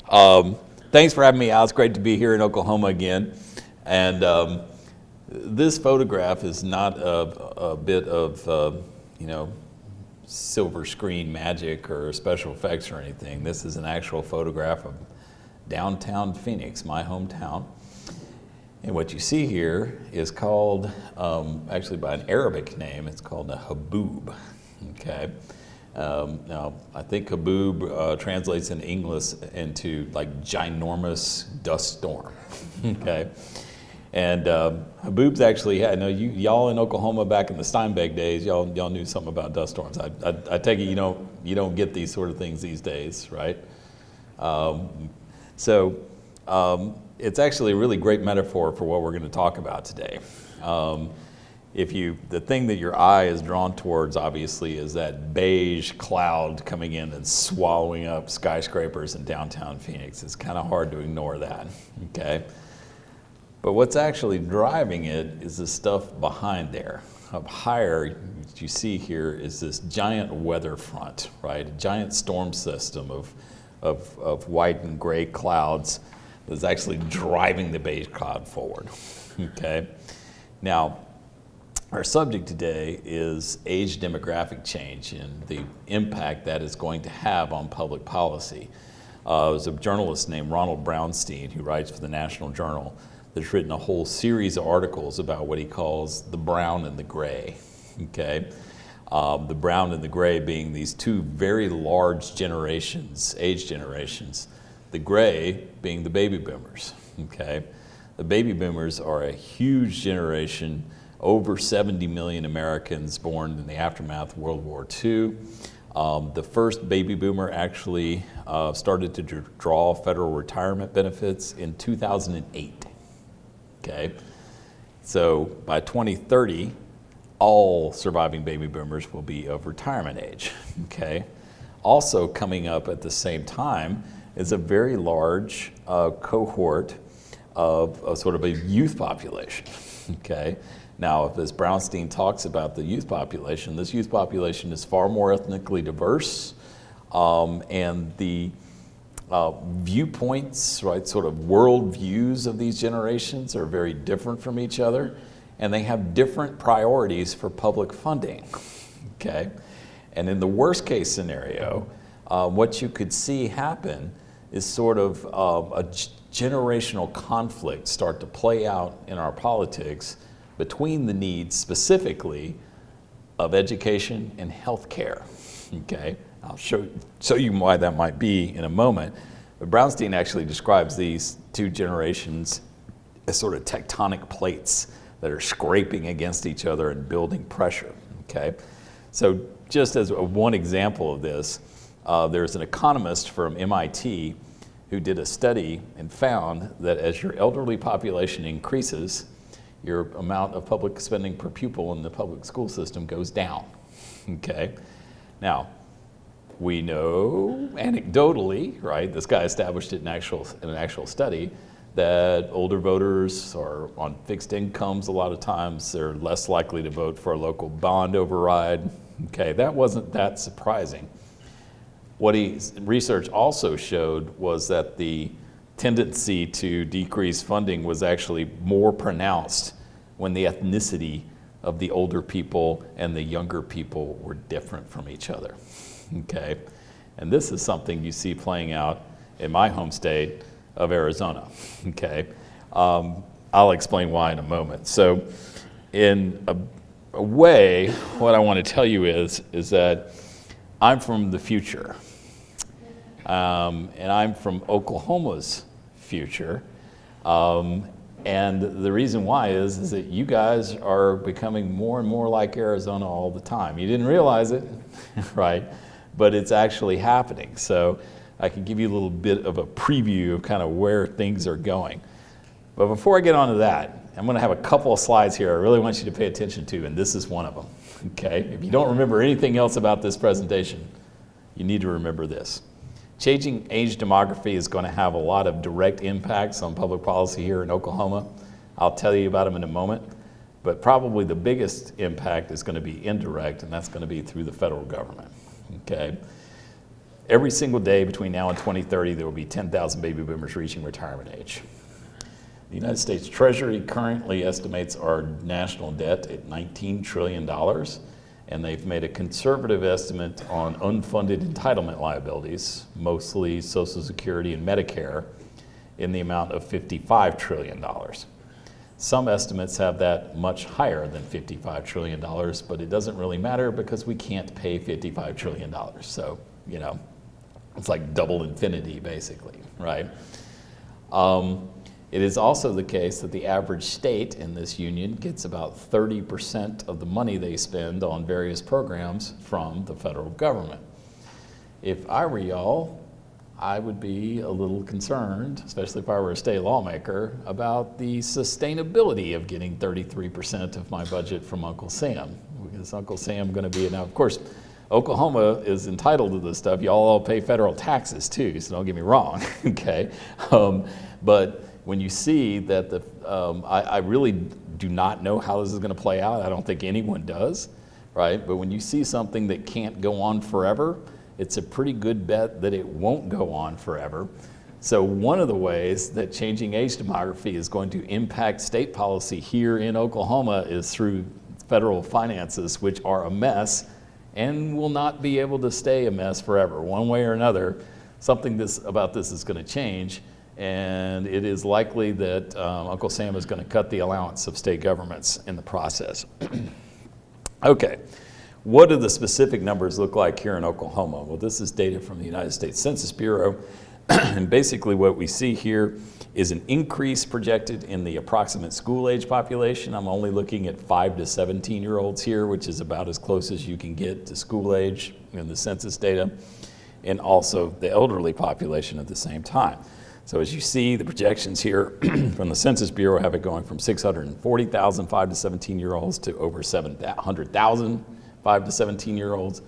Thanks for having me out. It's great to be here in Oklahoma again. And this photograph is not a bit of, silver screen magic or special effects or anything. This is an actual photograph of downtown Phoenix, my hometown. And what you see here is called, actually by an Arabic name, it's called a haboob, okay? Now, I think haboob translates in English into like ginormous dust storm, okay? And haboobs actually, I know y'all in Oklahoma back in the Steinbeck days, y'all knew something about dust storms. I take it you don't get these sort of things these days, right? It's actually a really great metaphor for what we're going to talk about today. The thing that your eye is drawn towards, obviously, is that beige cloud coming in and swallowing up skyscrapers in downtown Phoenix. It's kind of hard to ignore that, okay? But what's actually driving it is the stuff behind there. Up higher, what you see here is this giant weather front, right? A giant storm system of white and gray clouds that's actually driving the beige cloud forward, okay? Now, our subject today is age demographic change and the impact that is going to have on public policy. There's a journalist named Ronald Brownstein who writes for the National Journal that's written a whole series of articles about what he calls the brown and the gray, okay? The brown and the gray being these two very large generations, age generations. The gray being the baby boomers, okay? The baby boomers are a huge generation, over 70 million Americans born in the aftermath of World War II. The first baby boomer actually started to draw federal retirement benefits in 2008, okay? So by 2030, all surviving baby boomers will be of retirement age, okay? Also coming up at the same time is a very large cohort of sort of a youth population, okay? Now, as Brownstein talks about the youth population, this youth population is far more ethnically diverse, and the viewpoints, right, sort of world views of these generations are very different from each other, and they have different priorities for public funding, okay? And in the worst case scenario, what you could see happen is sort of a generational conflict start to play out in our politics between the needs specifically of education and healthcare, okay? I'll show you why that might be in a moment. But Brownstein actually describes these two generations as sort of tectonic plates that are scraping against each other and building pressure, okay? So just as one example of this, there's an economist from MIT who did a study and found that as your elderly population increases, your amount of public spending per pupil in the public school system goes down, okay? Now, we know anecdotally, right, this guy established it in an actual study, that older voters are on fixed incomes a lot of times. They're less likely to vote for a local bond override, okay? That wasn't that surprising. What research also showed was that the tendency to decrease funding was actually more pronounced when the ethnicity of the older people and the younger people were different from each other, okay? And this is something you see playing out in my home state of Arizona, okay? I'll explain why in a moment. So in a way, what I want to tell you is that I'm from the future, and I'm from Oklahoma's future, and the reason why is that you guys are becoming more and more like Arizona all the time. You didn't realize it, right? But it's actually happening. So I can give you a little bit of a preview of kind of where things are going. But before I get on to that, I'm going to have a couple of slides here I really want you to pay attention to, and this is one of them, okay? If you don't remember anything else about this presentation, you need to remember this. Changing age demography is going to have a lot of direct impacts on public policy here in Oklahoma. I'll tell you about them in a moment, but probably the biggest impact is going to be indirect, and that's going to be through the federal government, okay? every single day between now and 2030, there will be 10,000 baby boomers reaching retirement age. The United States Treasury currently estimates our national debt at $19 trillion, and they've made a conservative estimate on unfunded entitlement liabilities, mostly Social Security and Medicare, in the amount of $55 trillion. Some estimates have that much higher than $55 trillion, but it doesn't really matter because we can't pay $55 trillion. So, you know, it's like double infinity, basically, right? It is also the case that the average state in this union gets about 30% of the money they spend on various programs from the federal government. If I were y'all, I would be a little concerned, especially if I were a state lawmaker, about the sustainability of getting 33% of my budget from Uncle Sam. Because Uncle Sam going to be, now of course, Oklahoma is entitled to this stuff. Y'all all pay federal taxes too, so don't get me wrong, okay? But when you see that I really do not know how this is going to play out. I don't think anyone does, right? But when you see something that can't go on forever, it's a pretty good bet that it won't go on forever. So one of the ways that changing age demography is going to impact state policy here in Oklahoma is through federal finances, which are a mess and will not be able to stay a mess forever. One way or another, something about this is going to change. And it is likely that Uncle Sam is going to cut the allowance of state governments in the process. Okay, what do the specific numbers look like here in Oklahoma? Well, this is data from the United States Census Bureau. And basically what we see here is an increase projected in the approximate school age population. I'm only looking at 5 to 17-year-olds here, which is about as close as you can get to school age in the census data, and also the elderly population at the same time. So as you see, the projections here from the Census Bureau have it going from 640,000 5 to 17-year-olds to over 700,000 5 to 17-year-olds.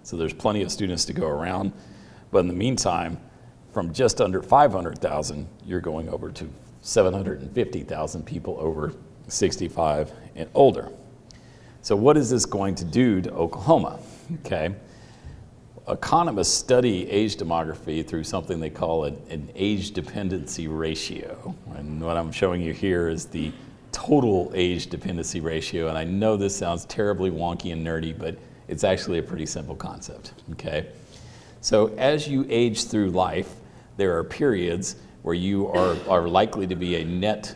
So there's plenty of students to go around. But in the meantime, from just under 500,000, you're going over to 750,000 people over 65 and older. So what is this going to do to Oklahoma? Okay. Economists study age demography through something they call an age dependency ratio. And what I'm showing you here is the total age dependency ratio. And I know this sounds terribly wonky and nerdy, but it's actually a pretty simple concept, okay? So as you age through life, there are periods where you are likely to be a net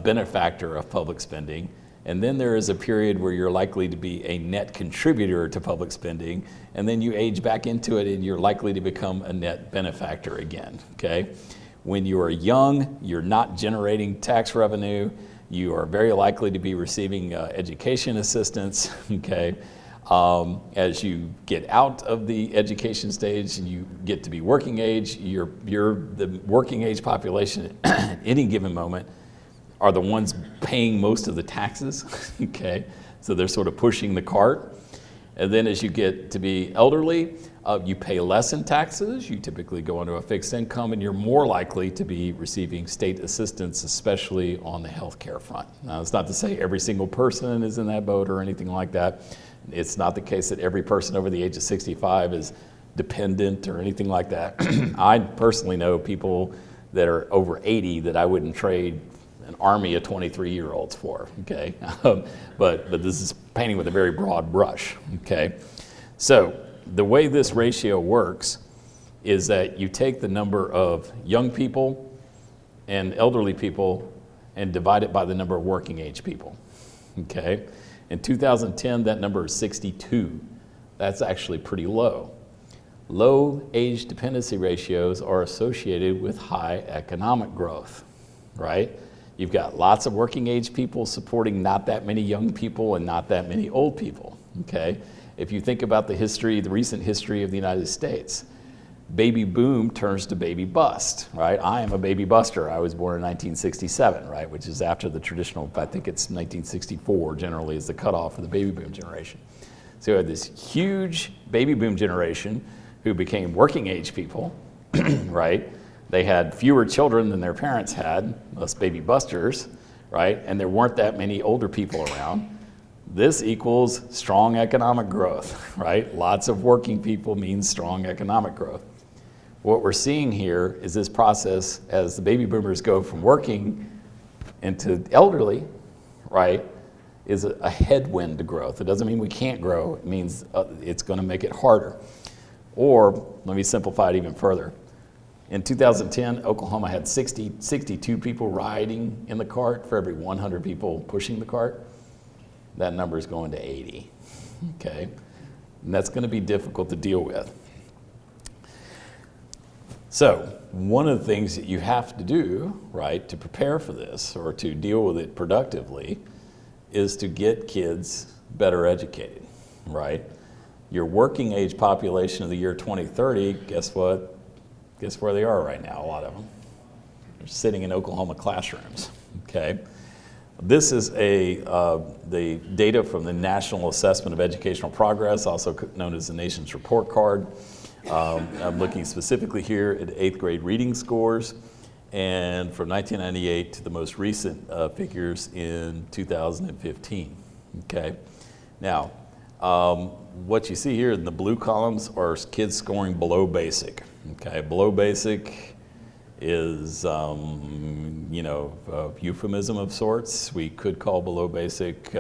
benefactor of public spending. And then there is a period where you're likely to be a net contributor to public spending, and then you age back into it and you're likely to become a net benefactor again, okay? When you are young, you're not generating tax revenue, you are very likely to be receiving education assistance, okay? As you get out of the education stage and you get to be working age, the working age population at any given moment are the ones paying most of the taxes, okay? So they're sort of pushing the cart. And then as you get to be elderly, you pay less in taxes, you typically go into a fixed income, and you're more likely to be receiving state assistance, especially on the healthcare front. Now, it's not to say every single person is in that boat or anything like that. It's not the case that every person over the age of 65 is dependent or anything like that. I personally know people that are over 80 that I wouldn't trade an army of 23-year-olds for, okay? But this is painting with a very broad brush, okay? So the way this ratio works is that you take the number of young people and elderly people and divide it by the number of working age people, okay? In 2010, that number is 62. That's actually pretty low. Low age dependency ratios are associated with high economic growth, right? You've got lots of working age people supporting not that many young people and not that many old people, okay? If you think about the recent history of the United States, baby boom turns to baby bust, right? I am a baby buster. I was born in 1967, right? Which is after the traditional, I think it's 1964 generally is the cutoff for the baby boom generation. So you had this huge baby boom generation who became working age people, right? They had fewer children than their parents had, less baby busters, right? And there weren't that many older people around. This equals strong economic growth, right? Lots of working people means strong economic growth. What we're seeing here is this process as the baby boomers go from working into elderly, right, is a headwind to growth. It doesn't mean we can't grow. It means it's going to make it harder. Or let me simplify it even further. In 2010, Oklahoma had 62 people riding in the cart for every 100 people pushing the cart. That number is going to 80, okay? And that's going to be difficult to deal with. So one of the things that you have to do, right, to prepare for this or to deal with it productively is to get kids better educated, right? Your working age population of the year 2030, guess what? Guess where they are right now, a lot of them. They're sitting in Oklahoma classrooms, okay? This is the data from the National Assessment of Educational Progress, also known as the Nation's Report Card. I'm looking specifically here at 8th grade reading scores, and from 1998 to the most recent figures in 2015, okay? Now, what you see here in the blue columns are kids scoring below basic, okay? Below basic is, you know, a euphemism of sorts. We could call below basic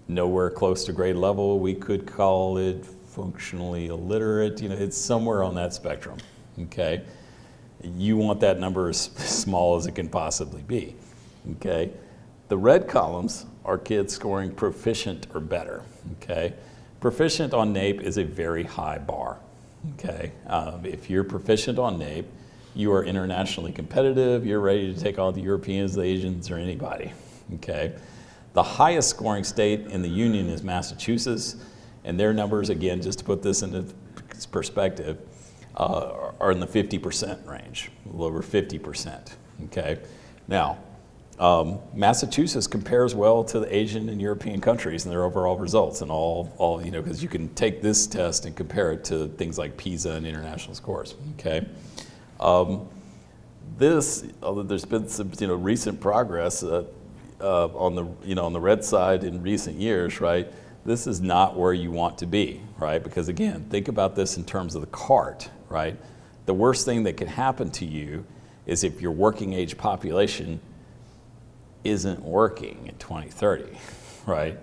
nowhere close to grade level. We could call it functionally illiterate. You know, it's somewhere on that spectrum, okay? You want that number as small as it can possibly be, okay? The red columns are kids scoring proficient or better, okay? Proficient on NAEP is a very high bar, okay? If you're proficient on NAEP, you are internationally competitive, you're ready to take on the Europeans, the Asians, or anybody, okay? The highest scoring state in the union is Massachusetts, and their numbers, again, just to put this into perspective, are in the 50% range, a little over 50%, okay? Now, Massachusetts compares well to the Asian and European countries in their overall results and all you know, because you can take this test and compare it to things like PISA and international scores, okay? There's been some, you know, recent progress on the red side in recent years, right? This is not where you want to be, right? Because again, think about this in terms of the cart, right? The worst thing that can happen to you is if your working age population isn't working in 2030, right?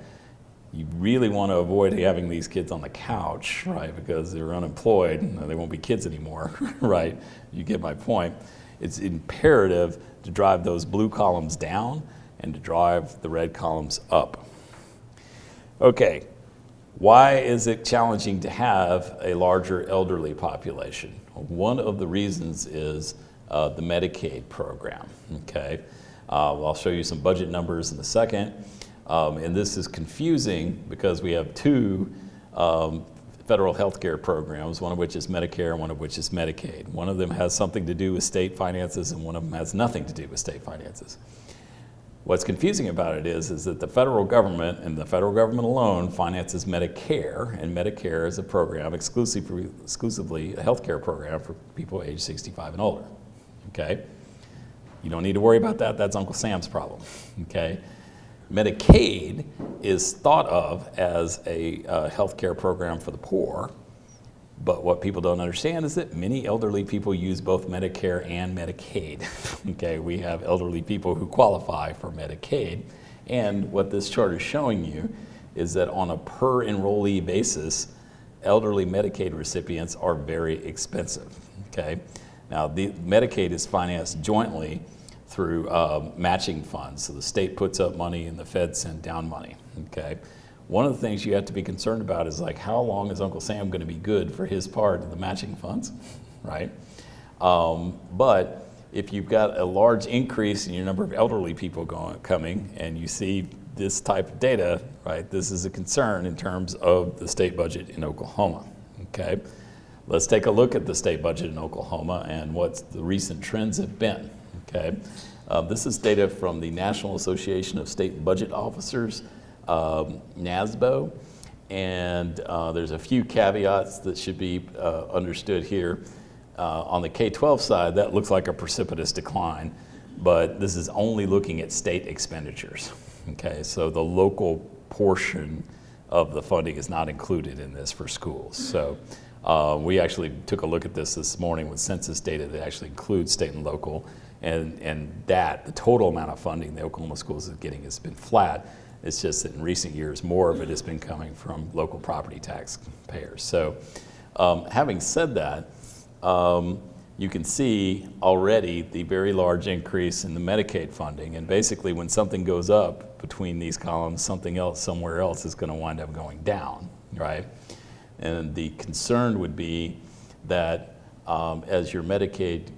You really want to avoid having these kids on the couch, right? Because they're unemployed, they won't be kids anymore, right? You get my point. It's imperative to drive those blue columns down and to drive the red columns up. Okay, why is it challenging to have a larger elderly population? One of the reasons is the Medicaid program, okay? I'll show you some budget numbers in a second. And this is confusing because we have two federal health care programs, one of which is Medicare and one of which is Medicaid. One of them has something to do with state finances and one of them has nothing to do with state finances. What's confusing about it is that the federal government and the federal government alone finances Medicare, and Medicare is a program exclusively a health care program for people age 65 and older, okay? You don't need to worry about that, that's Uncle Sam's problem, okay? Medicaid is thought of as a health care program for the poor, but what people don't understand is that many elderly people use both Medicare and Medicaid. Okay, we have elderly people who qualify for Medicaid, and what this chart is showing you is that on a per enrollee basis, elderly Medicaid recipients are very expensive, okay? Now, the Medicaid is financed jointly through matching funds, so the state puts up money and the feds send down money, okay? One of the things you have to be concerned about is like, how long is Uncle Sam going to be good for his part of the matching funds, right? But if you've got a large increase in your number of elderly people coming and you see this type of data, right, this is a concern in terms of the state budget in Oklahoma, okay? Let's take a look at the state budget in Oklahoma and what the recent trends have been, okay? This is data from the National Association of State Budget Officers, NASBO, and there's a few caveats that should be understood here. On the K-12 side, that looks like a precipitous decline, but this is only looking at state expenditures, okay? So the local portion of the funding is not included in this for schools. So We actually took a look at this morning with census data that actually includes state and local, and that the total amount of funding the Oklahoma schools is getting has been flat. It's just that in recent years, more of it has been coming from local property tax payers. So having said that, you can see already the very large increase in the Medicaid funding. And basically when something goes up between these columns, something else somewhere else is going to wind up going down, right? And the concern would be that as your Medicaid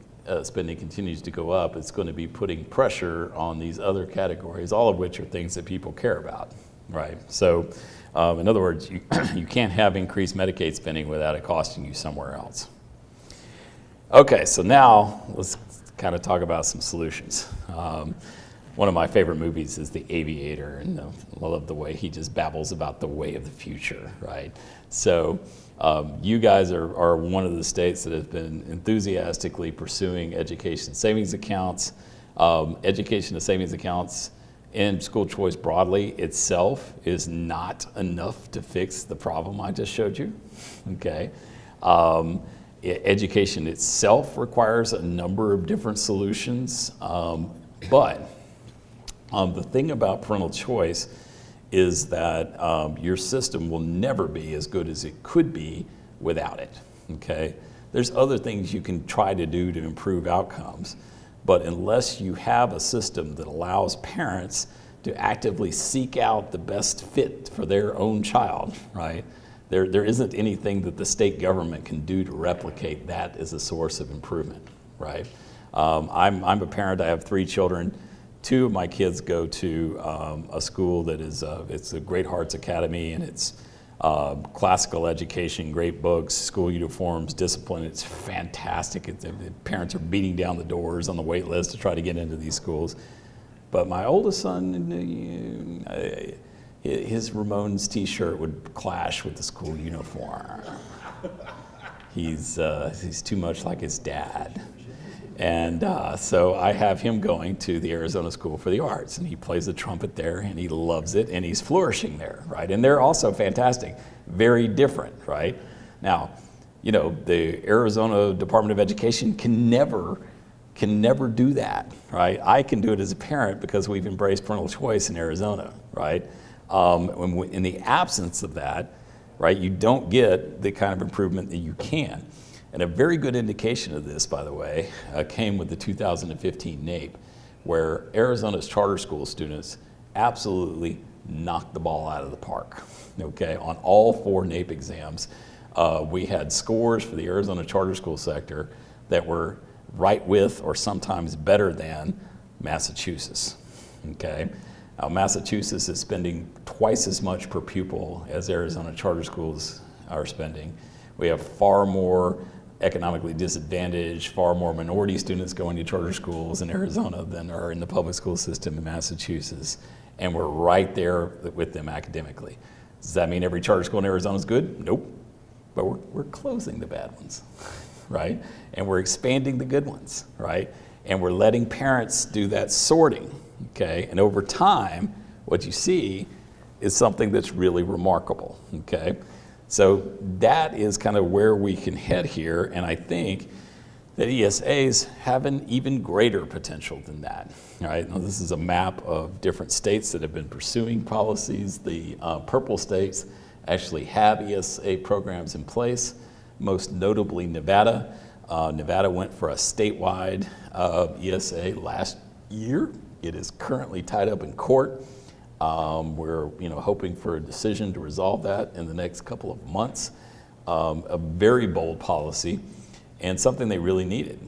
spending continues to go up, it's going to be putting pressure on these other categories, all of which are things that people care about, right? So in other words, you can't have increased Medicaid spending without it costing you somewhere else. Okay, so now let's kind of talk about some solutions. One of my favorite movies is The Aviator, and I love the way he just babbles about the way of the future, right? So you guys are one of the states that has been enthusiastically pursuing education savings accounts. Education and savings accounts and school choice broadly itself is not enough to fix the problem I just showed you, okay? Education itself requires a number of different solutions, but the thing about parental choice is that your system will never be as good as it could be without it, okay? There's other things you can try to do to improve outcomes, but unless you have a system that allows parents to actively seek out the best fit for their own child, right? There isn't anything that the state government can do to replicate that as a source of improvement, right? I'm a parent. I have 3 children. 2 of my kids go to a school that is it's a Great Hearts Academy, and it's classical education, great books, school uniforms, discipline. It's fantastic. The parents are beating down the doors on the wait list to try to get into these schools. But my oldest son, his Ramones t-shirt would clash with the school uniform. He's too much like his dad. And so I have him going to the Arizona School for the Arts, and he plays the trumpet there, and he loves it, and he's flourishing there, right? And they're also fantastic, very different, right? Now, you know, the Arizona Department of Education can never do that, right? I can do it as a parent because we've embraced parental choice in Arizona, right? In the absence of that, right, you don't get the kind of improvement that you can. And a very good indication of this, by the way, came with the 2015 NAEP, where Arizona's charter school students absolutely knocked the ball out of the park, okay? On all 4 NAEP exams, we had scores for the Arizona charter school sector that were right with or sometimes better than Massachusetts, okay? Massachusetts is spending twice as much per pupil as Arizona charter schools are spending. We have far more economically disadvantaged, far more minority students going to charter schools in Arizona than are in the public school system in Massachusetts, and we're right there with them academically. Does that mean every charter school in Arizona is good? Nope, but we're closing the bad ones, right? And we're expanding the good ones, right? And we're letting parents do that sorting, okay? And over time, what you see is something that's really remarkable, okay? So that is kind of where we can head here, and I think that ESAs have an even greater potential than that. All right, now this is a map of different states that have been pursuing policies. The purple states actually have ESA programs in place, most notably Nevada. Nevada went for a statewide ESA last year. It is currently tied up in court. We're hoping for a decision to resolve that in the next couple of months. A very bold policy and something they really needed.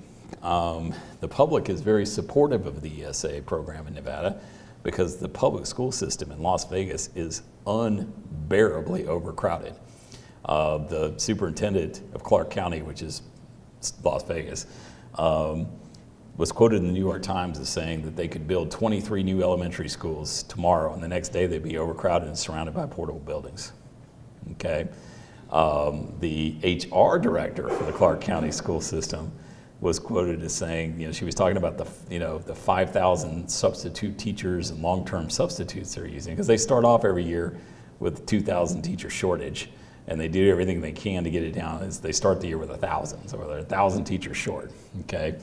The public is very supportive of the ESA program in Nevada because the public school system in Las Vegas is unbearably overcrowded. The superintendent of Clark County, which is Las Vegas, was quoted in the New York Times as saying that they could build 23 new elementary schools tomorrow, and the next day they'd be overcrowded and surrounded by portable buildings, okay? The HR director for the Clark County school system was quoted as saying, she was talking about the 5,000 substitute teachers and long-term substitutes they're using, because they start off every year with 2,000 teacher shortage, and they do everything they can to get it down. They start the year with 1,000, so they're 1,000 teachers short. Okay,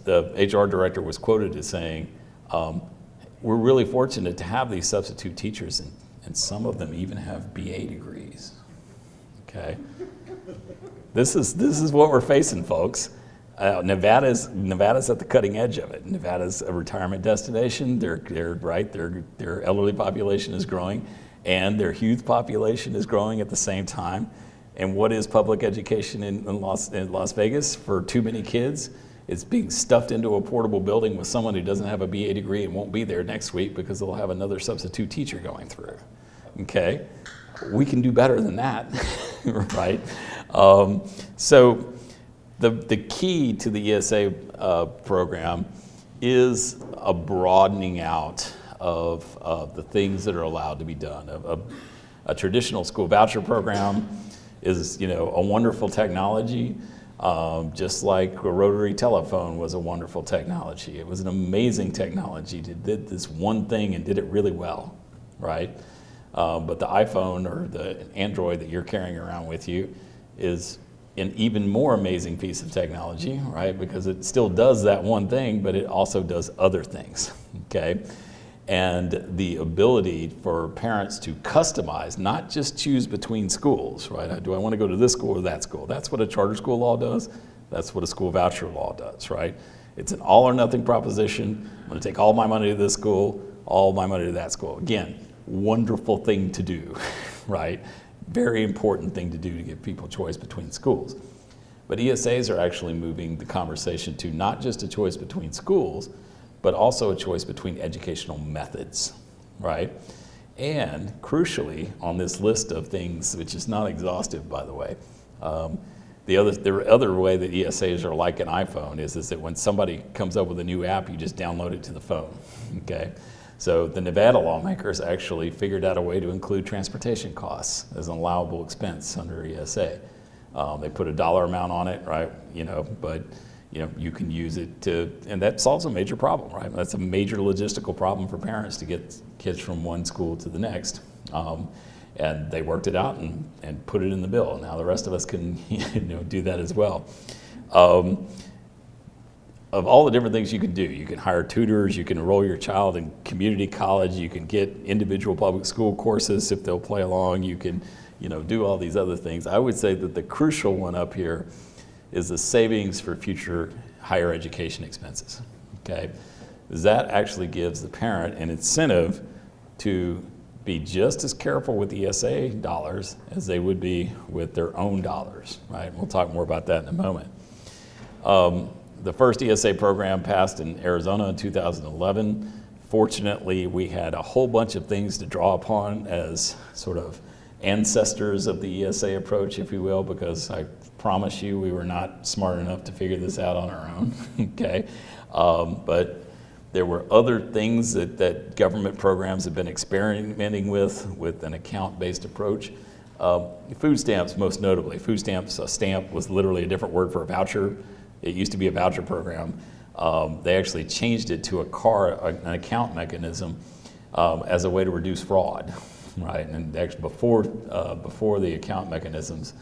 the HR director was quoted as saying, "We're really fortunate to have these substitute teachers, and some of them even have BA degrees." Okay, this is what we're facing, folks. Nevada's at the cutting edge of it. Nevada's a retirement destination. Their elderly population is growing, and their youth population is growing at the same time. And what is public education in Las Vegas? For too many kids, it's being stuffed into a portable building with someone who doesn't have a BA degree and won't be there next week because they'll have another substitute teacher going through. Okay, we can do better than that, right? So. The key to the ESA program is a broadening out of the things that are allowed to be done. A traditional school voucher program is, a wonderful technology, just like a rotary telephone was a wonderful technology. It was an amazing technology. It did this one thing and did it really well, right? But the iPhone or the Android that you're carrying around with you is an even more amazing piece of technology, right? Because it still does that one thing, but it also does other things, okay? And the ability for parents to customize, not just choose between schools, right? Do I want to go to this school or that school? That's what a charter school law does. That's what a school voucher law does, right? It's an all or nothing proposition. I'm going to take all my money to this school, all my money to that school. Again, wonderful thing to do, right? Very important thing to do to give people choice between schools. But ESAs are actually moving the conversation to not just a choice between schools, but also a choice between educational methods, right? And crucially, on this list of things, which is not exhaustive, by the way, the other way that ESAs are like an iPhone is that when somebody comes up with a new app, you just download it to the phone, okay? So the Nevada lawmakers actually figured out a way to include transportation costs as an allowable expense under ESA. They put a dollar amount on it, right? But you can use it and that solves a major problem, right? That's a major logistical problem for parents to get kids from one school to the next. And they worked it out and put it in the bill. Now the rest of us can do that as well. Of all the different things you can do, you can hire tutors, you can enroll your child in community college, you can get individual public school courses if they'll play along, you can do all these other things. I would say that the crucial one up here is the savings for future higher education expenses, okay? That actually gives the parent an incentive to be just as careful with ESA dollars as they would be with their own dollars, right? We'll talk more about that in a moment. The first ESA program passed in Arizona in 2011. Fortunately, we had a whole bunch of things to draw upon as sort of ancestors of the ESA approach, if you will, because I promise you we were not smart enough to figure this out on our own, okay? But there were other things that government programs have been experimenting with an account-based approach. Food stamps, most notably. Food stamps, a stamp was literally a different word for a voucher. It used to be a voucher program. They actually changed it to an account mechanism as a way to reduce fraud, right? And actually before the account mechanisms,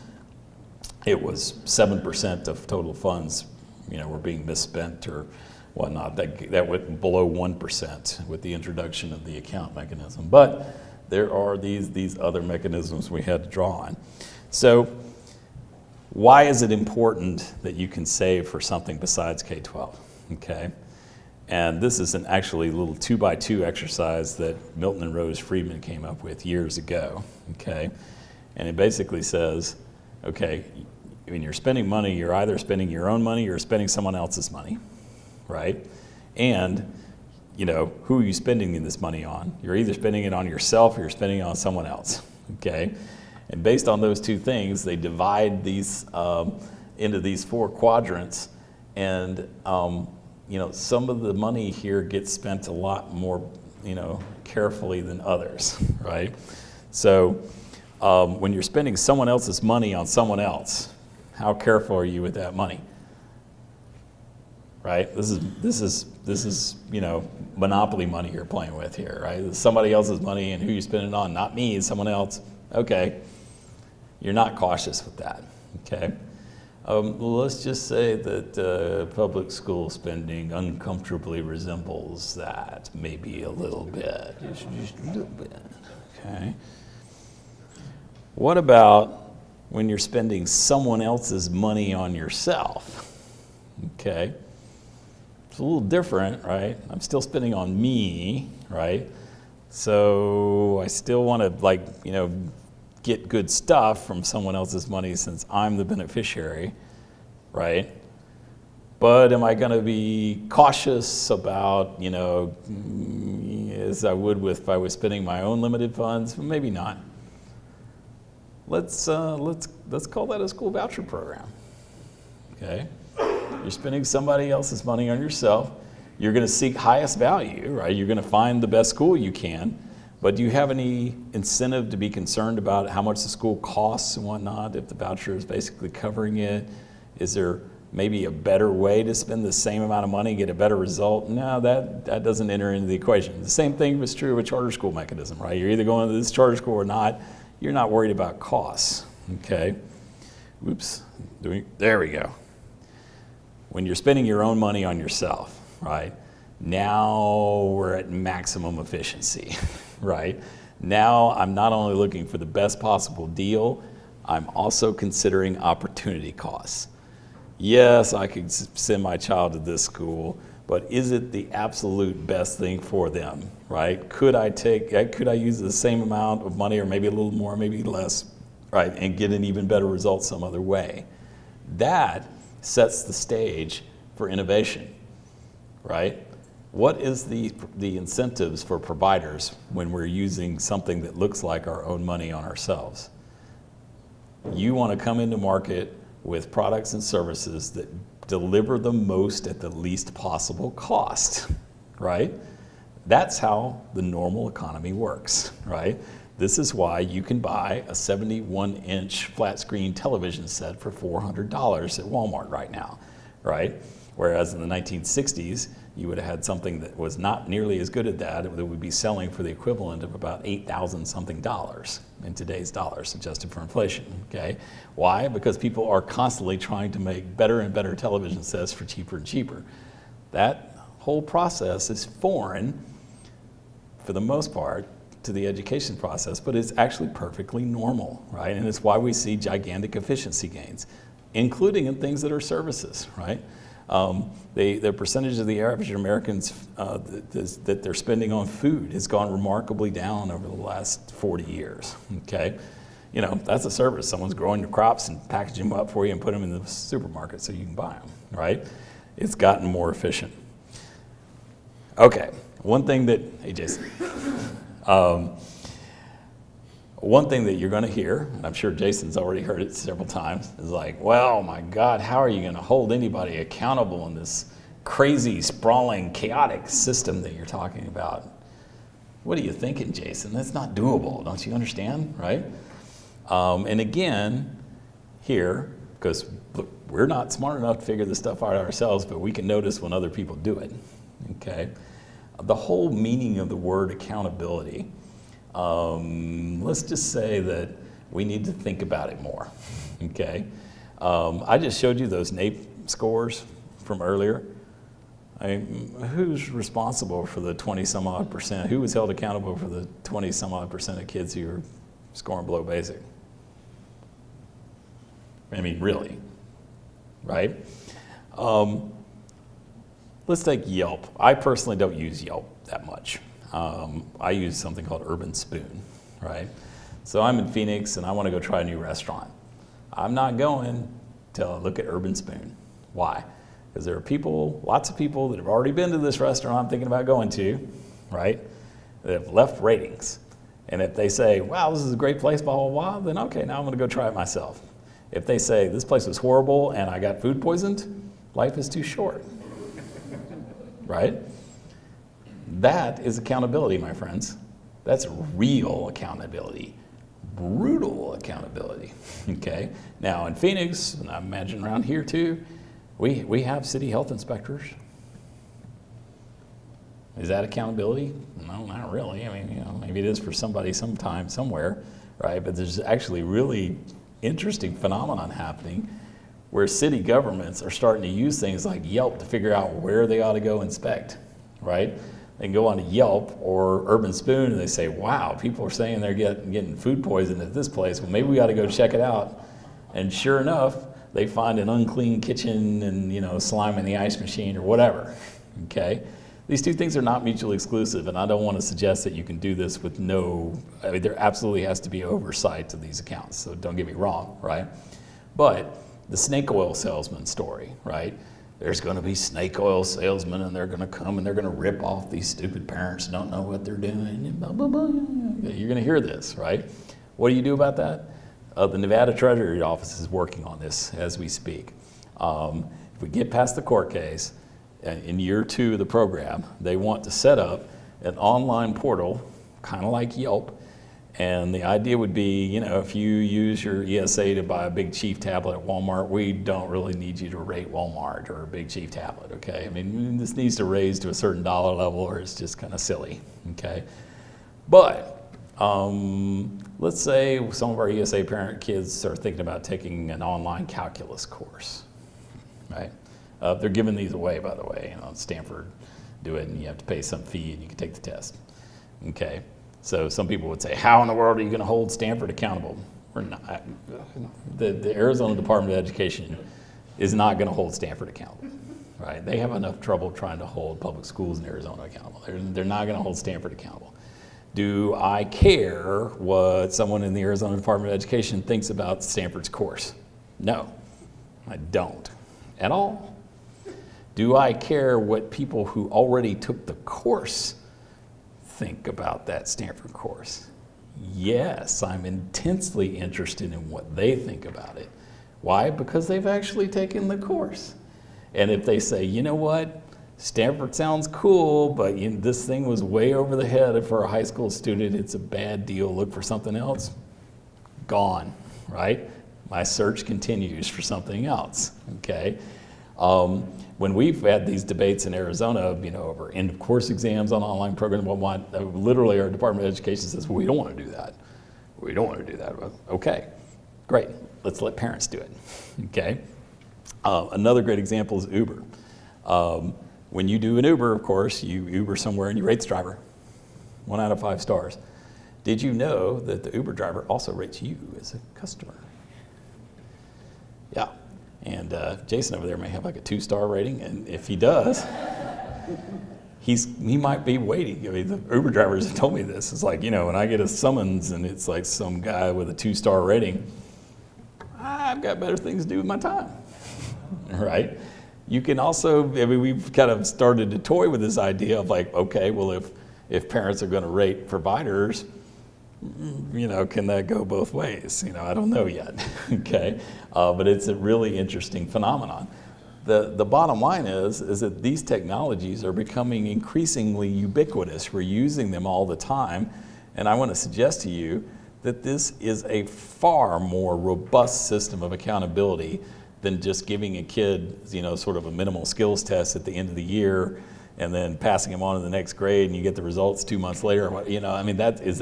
it was 7% of total funds, were being misspent or whatnot. That went below 1% with the introduction of the account mechanism. But there are these other mechanisms we had to draw on. So why is it important that you can save for something besides K-12, okay? And this is actually a little 2x2 exercise that Milton and Rose Friedman came up with years ago, okay? And it basically says, okay, when you're spending money, you're either spending your own money or spending someone else's money, right? And, who are you spending this money on? You're either spending it on yourself or you're spending it on someone else, okay? And based on those two things, they divide these into these four quadrants. And, some of the money here gets spent a lot more, carefully than others, right? So when you're spending someone else's money on someone else, how careful are you with that money? Right? This is monopoly money you're playing with here, right? It's somebody else's money, and who you spend it on, not me, someone else. Okay. you're not cautious with that, okay? Let's just say that public school spending uncomfortably resembles that, maybe a little bit, just a little bit, okay? What about when you're spending someone else's money on yourself, okay? It's a little different, right? I'm still spending on me, right? So I still want to, get good stuff from someone else's money since I'm the beneficiary, right? But am I going to be cautious about, as I would if I was spending my own limited funds? Maybe not. Let's call that a school voucher program, okay? You're spending somebody else's money on yourself. You're going to seek highest value, right? You're going to find the best school you can. But do you have any incentive to be concerned about how much the school costs and whatnot, if the voucher is basically covering it? Is there maybe a better way to spend the same amount of money and get a better result? No, that doesn't enter into the equation. The same thing was true of a charter school mechanism, right? You're either going to this charter school or not. You're not worried about costs, okay? Oops, there we go. When you're spending your own money on yourself, right? Now we're at maximum efficiency, right? Now I'm not only looking for the best possible deal, I'm also considering opportunity costs. Yes, I could send my child to this school, but is it the absolute best thing for them, right? Could I use the same amount of money or maybe a little more, maybe less, right, and get an even better result some other way? That sets the stage for innovation, right? What is the incentives for providers when we're using something that looks like our own money on ourselves? You want to come into market with products and services that deliver the most at the least possible cost, right? That's how the normal economy works, right? This is why you can buy a 71-inch flat screen television set for $400 at Walmart right now, right? Whereas in the 1960s, you would have had something that was not nearly as good at that would be selling for the equivalent of about $8,000 something in today's dollars, adjusted for inflation, okay? Why? Because people are constantly trying to make better and better television sets for cheaper and cheaper. That whole process is foreign, for the most part, to the education process, but it's actually perfectly normal, right? And it's why we see gigantic efficiency gains, including in things that are services, right? The percentage of the average Americans that they're spending on food has gone remarkably down over the last 40 years, okay? That's a service. Someone's growing your crops and packaging them up for you and put them in the supermarket so you can buy them, right? It's gotten more efficient. Okay, hey Jason. One thing that you're going to hear, and I'm sure Jason's already heard it several times, is like, well, my God, how are you going to hold anybody accountable in this crazy, sprawling, chaotic system that you're talking about? What are you thinking, Jason? That's not doable. Don't you understand, right? And again, here, because look, we're not smart enough to figure this stuff out ourselves, but we can notice when other people do it, okay? The whole meaning of the word accountability, let's just say that we need to think about it more, okay? I just showed you those NAEP scores from earlier. Who's responsible for the 20-some-odd%? Who was held accountable for the 20-some-odd% of kids who are scoring below basic? I mean, really, right? Let's take Yelp. I personally don't use Yelp that much. I use something called Urban Spoon, right? So I'm in Phoenix and I want to go try a new restaurant. I'm not going till I look at Urban Spoon. Why? Because there are lots of people that have already been to this restaurant I'm thinking about going to, right? That have left ratings. And if they say, wow, this is a great place, blah, blah, blah, then okay, now I'm going to go try it myself. If they say, this place was horrible and I got food poisoned, life is too short, right? That is accountability, my friends. That's real accountability, brutal accountability, okay? Now in Phoenix, and I imagine around here too, we have city health inspectors. Is that accountability? No, not really. I mean, maybe it is for somebody sometime, somewhere, right? But there's actually really interesting phenomenon happening where city governments are starting to use things like Yelp to figure out where they ought to go inspect, right? They can go on to Yelp or Urban Spoon and they say, wow, people are saying they're getting food poisoning at this place. Well, maybe we ought to go check it out. And sure enough, they find an unclean kitchen and, slime in the ice machine or whatever, okay? These two things are not mutually exclusive, and I don't want to suggest that you can do this with there absolutely has to be oversight to these accounts, so don't get me wrong, right? But the snake oil salesman story, right? There's going to be snake oil salesmen, and they're going to come and they're going to rip off these stupid parents who don't know what they're doing, and blah, blah, blah. You're going to hear this, right? What do you do about that? The Nevada Treasury Office is working on this as we speak. If we get past the court case, in year 2 of the program, they want to set up an online portal, kind of like Yelp. And the idea would be, if you use your ESA to buy a Big Chief tablet at Walmart, we don't really need you to rate Walmart or a Big Chief tablet, okay? I mean, this needs to raise to a certain dollar level or it's just kind of silly, okay? But let's say some of our ESA parent kids are thinking about taking an online calculus course, right? They're giving these away, by the way. Stanford do it, and you have to pay some fee, and you can take the test. Okay, so some people would say, "How in the world are you going to hold Stanford accountable?" We're not. The Arizona Department of Education is not going to hold Stanford accountable, right? They have enough trouble trying to hold public schools in Arizona accountable. They're not going to hold Stanford accountable. Do I care what someone in the Arizona Department of Education thinks about Stanford's course? No, I don't at all. Do I care what people who already took the course think about that Stanford course? Yes, I'm intensely interested in what they think about it. Why? Because they've actually taken the course. And if they say, you know what, Stanford sounds cool, but this thing was way over the head for a high school student, it's a bad deal, look for something else, gone, right? My search continues for something else, okay? When we've had these debates in Arizona, over end of course exams on online programs, literally our Department of Education says, well, we don't want to do that. We don't want to do that. Well, okay, great. Let's let parents do it, okay? Another great example is Uber. When you do an Uber, of course, you Uber somewhere and you rate the driver, 1 out of 5 stars. Did you know that the Uber driver also rates you as a customer? Yeah. And Jason over there may have like a 2-star rating, and if he does, he might be waiting. I mean, the Uber drivers have told me this. It's like, when I get a summons and it's like some guy with a 2-star rating, I've got better things to do with my time, right? You can also, we've kind of started to toy with this idea of like, okay, well, if parents are going to rate providers, can that go both ways? I don't know yet, okay? But it's a really interesting phenomenon. The bottom line is that these technologies are becoming increasingly ubiquitous. We're using them all the time, and I want to suggest to you that this is a far more robust system of accountability than just giving a kid, sort of a minimal skills test at the end of the year and then passing them on to the next grade and you get the results 2 months later. Is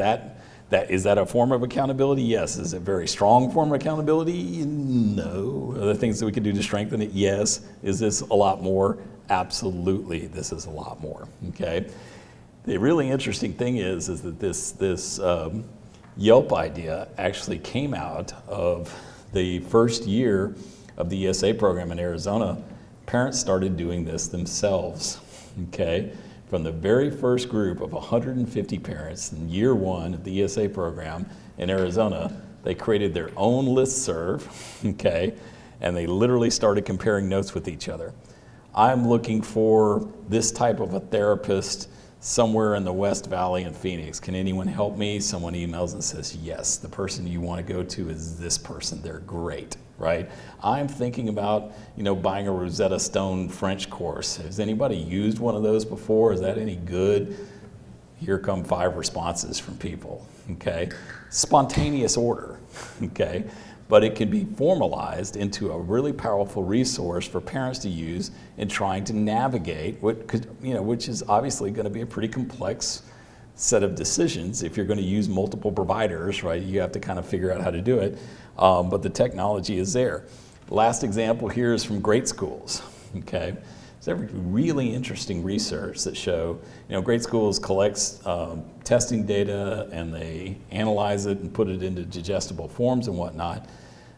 that a form of accountability? Yes. Is it a very strong form of accountability? No. Are there things that we can do to strengthen it? Yes. Is this a lot more? Absolutely, this is a lot more, okay? The really interesting thing is that this Yelp idea actually came out of the first year of the ESA program in Arizona. Parents started doing this themselves, okay? From the very first group of 150 parents in year 1 of the ESA program in Arizona, they created their own listserv, okay? And they literally started comparing notes with each other. I'm looking for this type of a therapist somewhere in the West Valley in Phoenix. Can anyone help me? Someone emails and says, yes, the person you want to go to is this person. They're great, right? I'm thinking about, buying a Rosetta Stone French course. Has anybody used one of those before? Is that any good? Here come 5 responses from people, okay? Spontaneous order, okay? But it can be formalized into a really powerful resource for parents to use in trying to navigate which is obviously going to be a pretty complex set of decisions. If you're going to use multiple providers, right, you have to kind of figure out how to do it. But the technology is there. Last example here is from grade schools. Okay, there's really interesting research that show, grade schools collects testing data and they analyze it and put it into digestible forms and whatnot.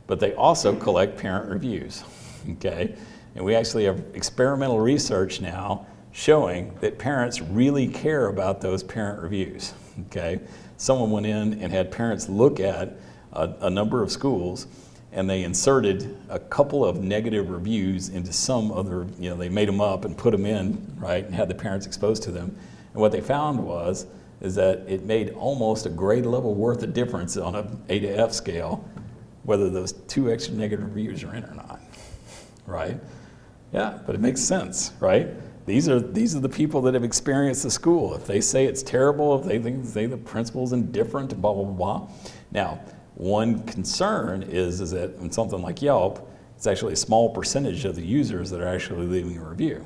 But they also collect parent reviews. Okay, and we actually have experimental research now showing that parents really care about those parent reviews. Okay, someone went in and had parents look at a number of schools, and they inserted a couple of negative reviews into some other, they made them up and put them in, right, and had the parents exposed to them. And what they found is that it made almost a grade level worth of difference on a A to F scale, whether those 2 extra negative reviews are in or not, right? Yeah, but it makes sense, right? These are the people that have experienced the school. If they say it's terrible, if they say the principal's indifferent, blah, blah, blah, blah. Now, one concern is that in something like Yelp, it's actually a small percentage of the users that are actually leaving a review.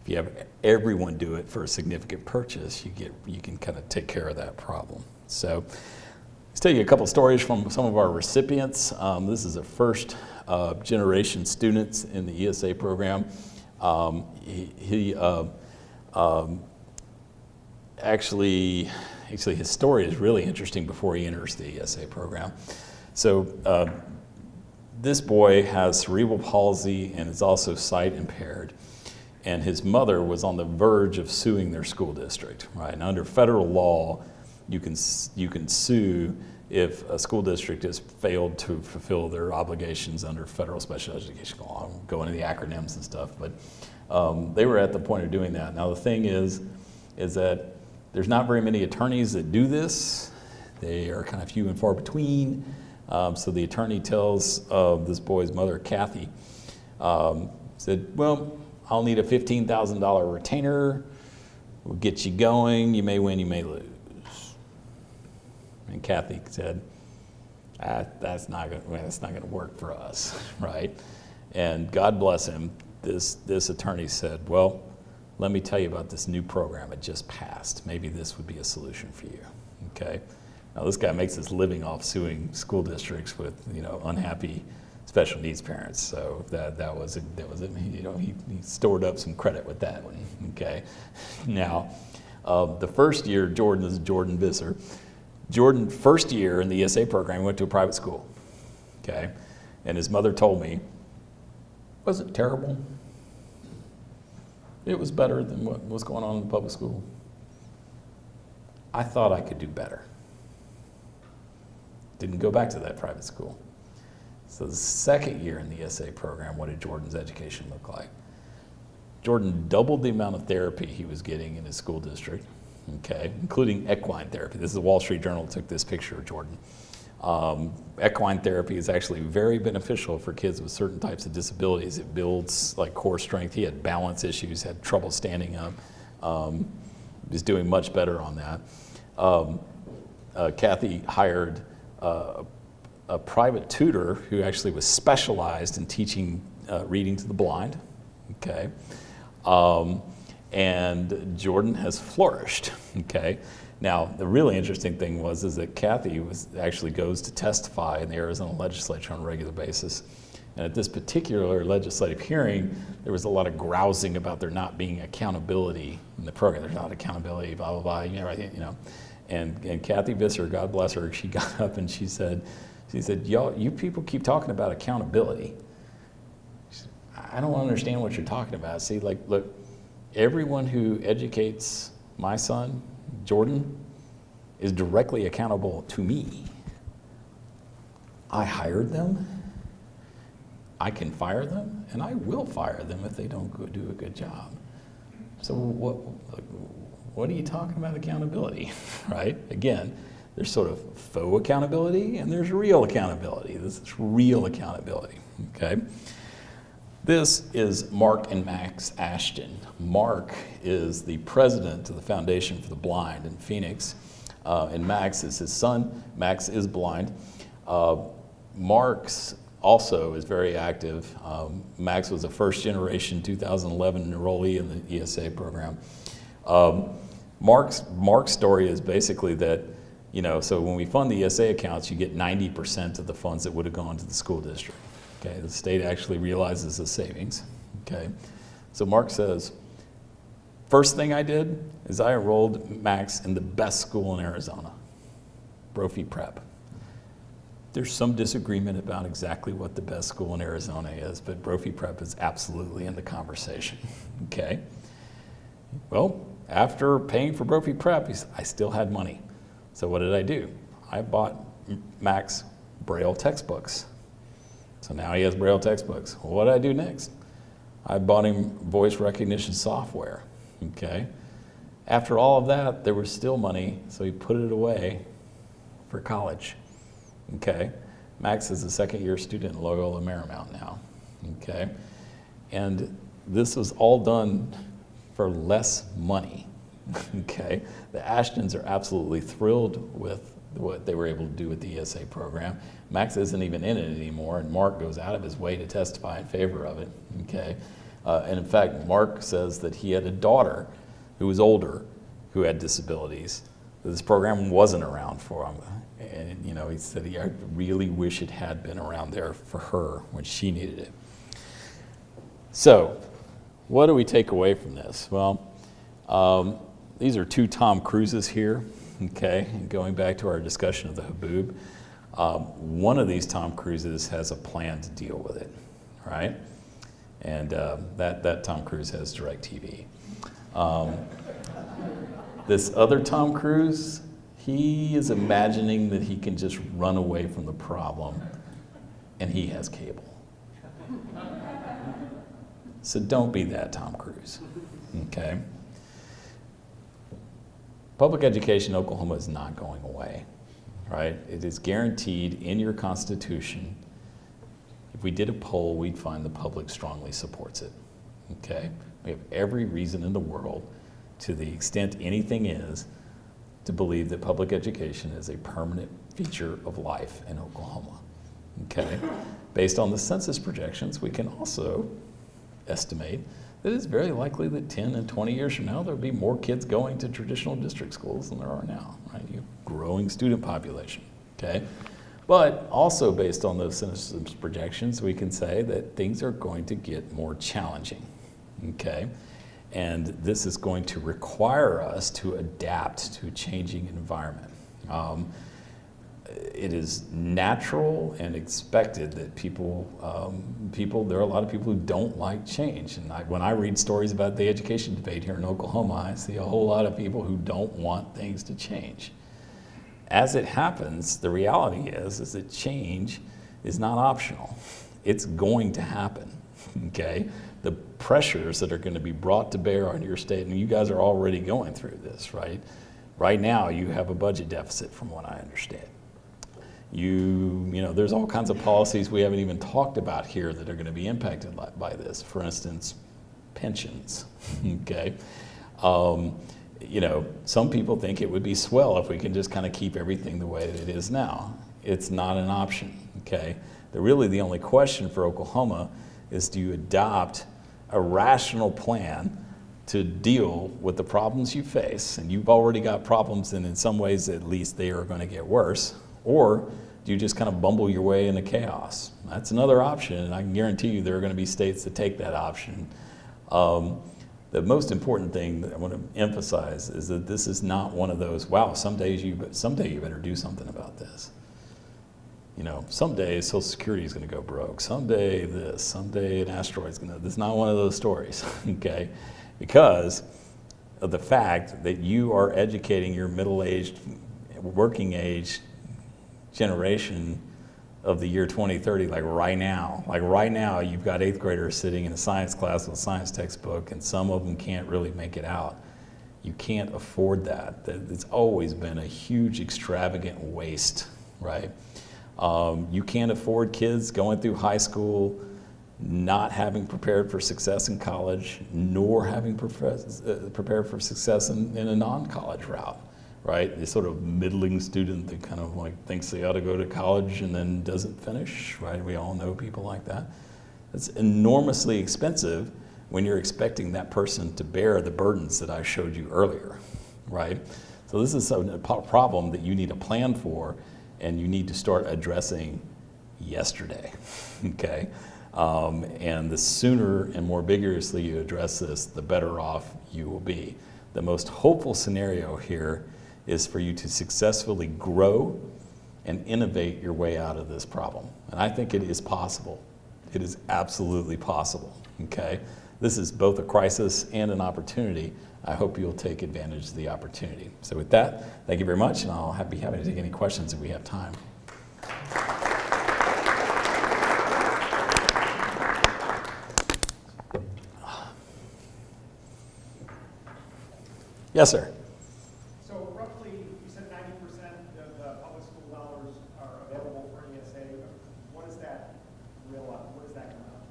If you have everyone do it for a significant purchase, you can kind of take care of that problem. So let's tell you a couple stories from some of our recipients. This is a first generation students in the ESA program. Actually his story is really interesting before he enters the ESA program. So this boy has cerebral palsy and is also sight impaired. And his mother was on the verge of suing their school district, right? And under federal law, you can sue if a school district has failed to fulfill their obligations under federal special education law. I won't go into the acronyms and stuff, but they were at the point of doing that. Now the thing is that there's not very many attorneys that do this. They are kind of few and far between. So the attorney tells this boy's mother, Kathy, said, well, I'll need a $15,000 retainer. We'll get you going. You may win, you may lose. And Kathy said, that's not going to work for us, right? And God bless him, this attorney said, well, let me tell you about this new program. It just passed. Maybe this would be a solution for you, okay? Now this guy makes his living off suing school districts with, unhappy special needs parents. So that was it. He stored up some credit with that one, okay? Now, the first year, Jordan Visser. Jordan, first year in the ESA program, went to a private school, okay? And his mother told me, was it terrible? It was better than what was going on in the public school. I thought I could do better. Didn't go back to that private school. So the second year in the ESA program, what did Jordan's education look like? Jordan doubled the amount of therapy he was getting in his school district, okay, including equine therapy. This is the Wall Street Journal took this picture of Jordan. Equine therapy is actually very beneficial for kids with certain types of disabilities. It builds like core strength. He had balance issues, had trouble standing up. Is doing much better on that. Kathy hired a private tutor who actually was specialized in teaching reading to the blind. Okay. And Jordan has flourished, okay? Now, the really interesting thing is that Kathy actually goes to testify in the Arizona legislature on a regular basis. And at this particular legislative hearing, there was a lot of grousing about there not being accountability in the program. There's not accountability, blah, blah, blah, And Kathy Visser, God bless her, she got up and she said, y'all, you people keep talking about accountability. I don't understand what you're talking about. See, look, everyone who educates my son, Jordan, is directly accountable to me. I hired them, I can fire them, and I will fire them if they don't do a good job. So what are you talking about accountability, right? Again, there's sort of faux accountability and there's real accountability. This is real accountability, okay? This is Mark and Max Ashton. Mark is the president of the Foundation for the Blind in Phoenix, and Max is his son. Max is blind. Mark's also is very active. Max was a first generation 2011 enrollee in the ESA program. Mark's story is basically that, so when we fund the ESA accounts, you get 90% of the funds that would have gone to the school district. Okay, the state actually realizes the savings. Okay, so Mark says, first thing I did is I enrolled Max in the best school in Arizona, Brophy Prep. There's some disagreement about exactly what the best school in Arizona is, but Brophy Prep is absolutely in the conversation. Okay, well, after paying for Brophy Prep, I still had money. So what did I do? I bought Max Braille textbooks. So now he has Braille textbooks. Well, what did I do next? I bought him voice recognition software. Okay. After all of that, there was still money, so he put it away for college. Okay. Max is a second-year student in Loyola Marymount now. Okay. And this was all done for less money. Okay. The Ashtons are absolutely thrilled with what they were able to do with the ESA program. Max isn't even in it anymore, and Mark goes out of his way to testify in favor of it. Okay. And in fact, Mark says that he had a daughter who was older, who had disabilities. This program wasn't around for him. And he said I really wish it had been around there for her when she needed it. So, what do we take away from this? Well, these are two Tom Cruises here, okay? And going back to our discussion of the haboob, one of these Tom Cruises has a plan to deal with it, right? And that Tom Cruise has DirecTV. This other Tom Cruise, he is imagining that he can just run away from the problem, and he has cable. So don't be that Tom Cruise, okay? Public education in Oklahoma is not going away, right? It is guaranteed in your Constitution. If we did a poll, we'd find the public strongly supports it, okay? We have every reason in the world, to the extent anything is, to believe that public education is a permanent feature of life in Oklahoma, okay? Based on the census projections, we can also estimate that it's very likely that 10 and 20 years from now, there'll be more kids going to traditional district schools than there are now, right? You have growing student population, okay? But also based on those census projections, we can say that things are going to get more challenging, okay? And this is going to require us to adapt to a changing environment. It is natural and expected that there are a lot of people who don't like change. And when I read stories about the education debate here in Oklahoma, I see a whole lot of people who don't want things to change. As it happens, the reality is that change is not optional. It's going to happen, okay? The pressures that are going to be brought to bear on your state, and you guys are already going through this, right? Right now, you have a budget deficit from what I understand. There's all kinds of policies we haven't even talked about here that are going to be impacted by this. For instance, pensions, okay? Some people think it would be swell if we can just kind of keep everything the way that it is now. It's not an option, okay? The only question for Oklahoma is, do you adopt a rational plan to deal with the problems you face? And you've already got problems, and in some ways at least they are going to get worse. Or do you just kind of bumble your way into chaos? That's another option, and I can guarantee you there are going to be states that take that option. The most important thing that I want to emphasize is that this is not one of those, wow, someday you better do something about this. Someday Social Security is going to go broke. Someday this, someday an asteroid's going to, this is not one of those stories, okay? Because of the fact that you are educating your middle-aged, working-age generation of the year 2030, like right now. Like right now, you've got 8th graders sitting in a science class with a science textbook, and some of them can't really make it out. You can't afford that. It's always been a huge, extravagant waste, right? You can't afford kids going through high school not having prepared for success in college, nor having prepared for success in a non-college route, right? The sort of middling student that kind of like thinks they ought to go to college and then doesn't finish, right? We all know people like that. It's enormously expensive when you're expecting that person to bear the burdens that I showed you earlier, right? So this is a problem that you need to plan for, and you need to start addressing yesterday, okay? And the sooner and more vigorously you address this, the better off you will be. The most hopeful scenario here is for you to successfully grow and innovate your way out of this problem. And I think it is possible. It is absolutely possible, okay? This is both a crisis and an opportunity. I hope you'll take advantage of the opportunity. So with that, thank you very much, and I'll be happy to take any questions if we have time. Yes, sir. So roughly, you said 90% of the public school dollars are available for ESA. What is that what does that come out?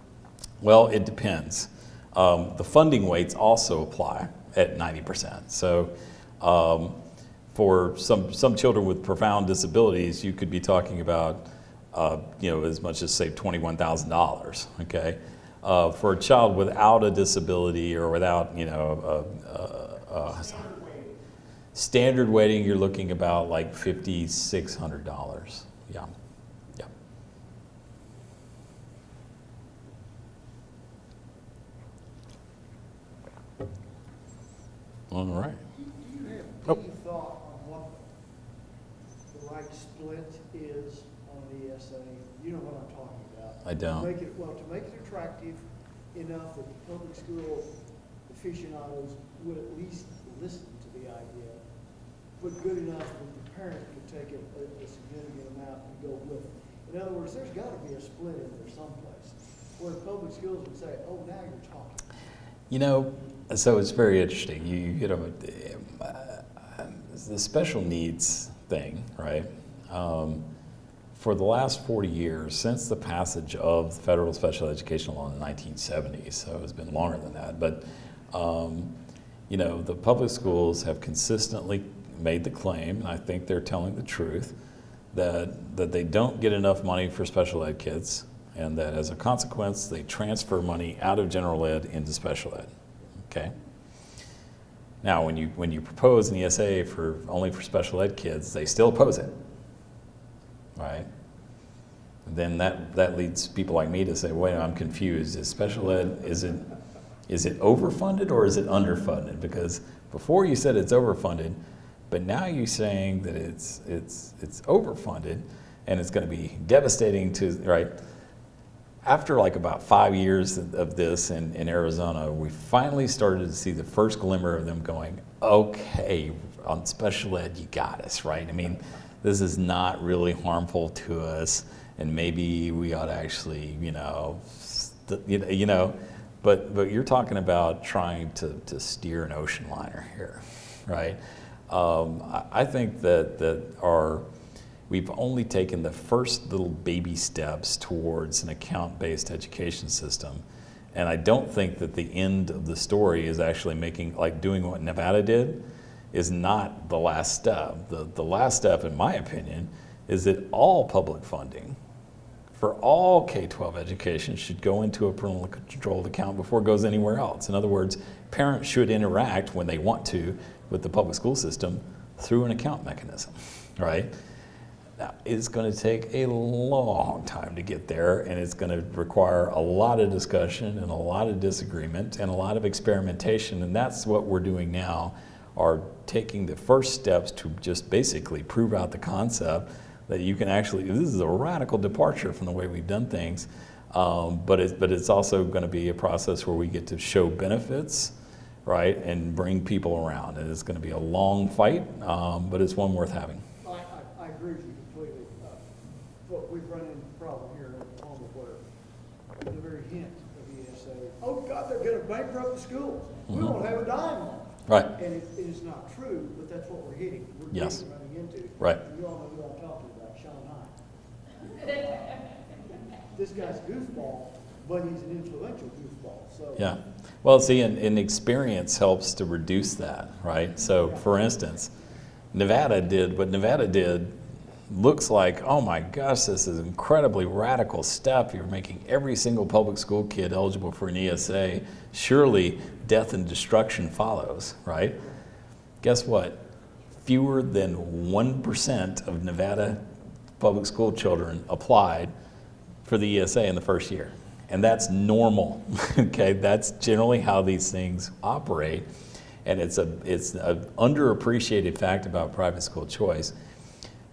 Well, it depends. The funding weights also apply at 90%. So for some children with profound disabilities, you could be talking about as much as, say, $21,000, okay? For a child without a disability or without, standard weighting, you're looking about like $5,600. Yeah. Yeah. All right. Do you have any thought on what the right split is on the ESA? You know what I'm talking about. I don't. To make it attractive enough that the public school aficionados would at least listen to the idea, but good enough that the parent could take a significant amount and go with it. In other words, there's got to be a split in there someplace where the public schools would say, oh, now you're talking. So it's very interesting. The special needs thing, right? For the last 40 years, since the passage of the federal special education law in the 1970s, so it's been longer than that, but the public schools have consistently made the claim, and I think they're telling the truth, that they don't get enough money for special ed kids, and that as a consequence, they transfer money out of general ed into special ed. Okay. Now, when you propose an ESA only for special ed kids, they still oppose it, right? Then that leads people like me to say, wait, I'm confused. Is special ed, is it overfunded or is it underfunded? Because before you said it's overfunded, but now you're saying that it's overfunded, and it's going to be devastating to, right? After like about 5 years of this in Arizona, we finally started to see the first glimmer of them going, okay, on special ed, you got us, right? I mean, this is not really harmful to us, and maybe we ought to actually, but you're talking about trying to steer an ocean liner here, right? I think that we've only taken the first little baby steps towards an account-based education system. And I don't think that the end of the story is actually doing what Nevada did is not the last step. The last step, in my opinion, is that all public funding for all K-12 education should go into a parental controlled account before it goes anywhere else. In other words, parents should interact when they want to with the public school system through an account mechanism, right? Now, it's going to take a long time to get there, and it's going to require a lot of discussion and a lot of disagreement and a lot of experimentation, and that's what we're doing now, are taking the first steps to just basically prove out the concept that you can actually, this is a radical departure from the way we've done things, but it's also going to be a process where we get to show benefits, right, and bring people around, and it's going to be a long fight, but it's one worth having. I agree with you completely. But we've run into a problem here in Oklahoma where the very hint of ESA, oh God, they're going to bankrupt the schools. We won't have a dime on it. Right. And it is not true, but that's what we're hitting. We're Yes. running into. Right. You all know who I'm talking about, Sean Hine. This guy's a goofball, but he's an influential goofball. So Yeah. Well, see, and experience helps to reduce that, right? So, for instance, Nevada did what Nevada did. Looks like, oh my gosh, this is an incredibly radical step. You're making every single public school kid eligible for an ESA. Surely death and destruction follows, right? Guess what? Fewer than 1% of Nevada public school children applied for the ESA in the first year. And that's normal, okay? That's generally how these things operate. And it's an underappreciated fact about private school choice.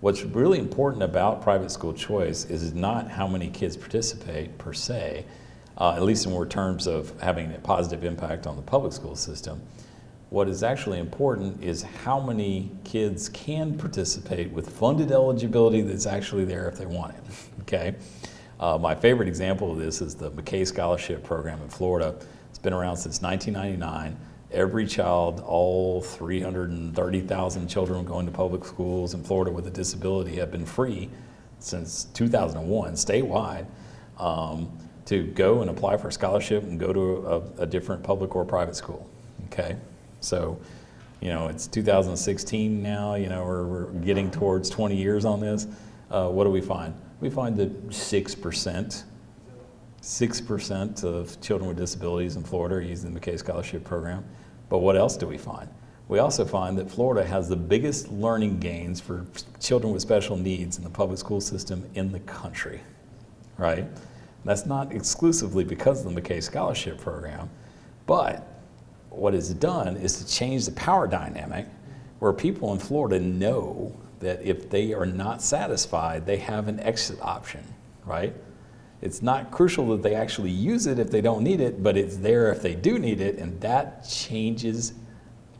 What's really important about private school choice is not how many kids participate per se, at least in terms of having a positive impact on the public school system. What is actually important is how many kids can participate with funded eligibility that's actually there if they want it, okay? My favorite example of this is the McKay Scholarship Program in Florida. It's been around since 1999. Every child, all 330,000 children going to public schools in Florida with a disability have been free since 2001, statewide, to go and apply for a scholarship and go to a different public or private school, okay? So, it's 2016 now, we're getting towards 20 years on this. What do we find? We find that 6% of children with disabilities in Florida are using the McKay Scholarship Program. But what else do we find? We also find that Florida has the biggest learning gains for children with special needs in the public school system in the country, right? And that's not exclusively because of the McKay Scholarship Program, but what it's done is to change the power dynamic where people in Florida know that if they are not satisfied, they have an exit option, right? It's not crucial that they actually use it if they don't need it, but it's there if they do need it, and that changes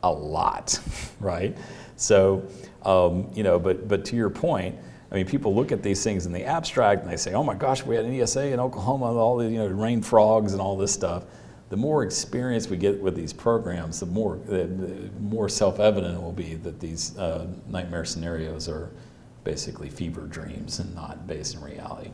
a lot, right? So, but to your point, I mean, people look at these things in the abstract and they say, oh my gosh, we had an ESA in Oklahoma, all the, rain frogs and all this stuff. The more experience we get with these programs, the more self-evident it will be that these nightmare scenarios are basically fever dreams and not based in reality.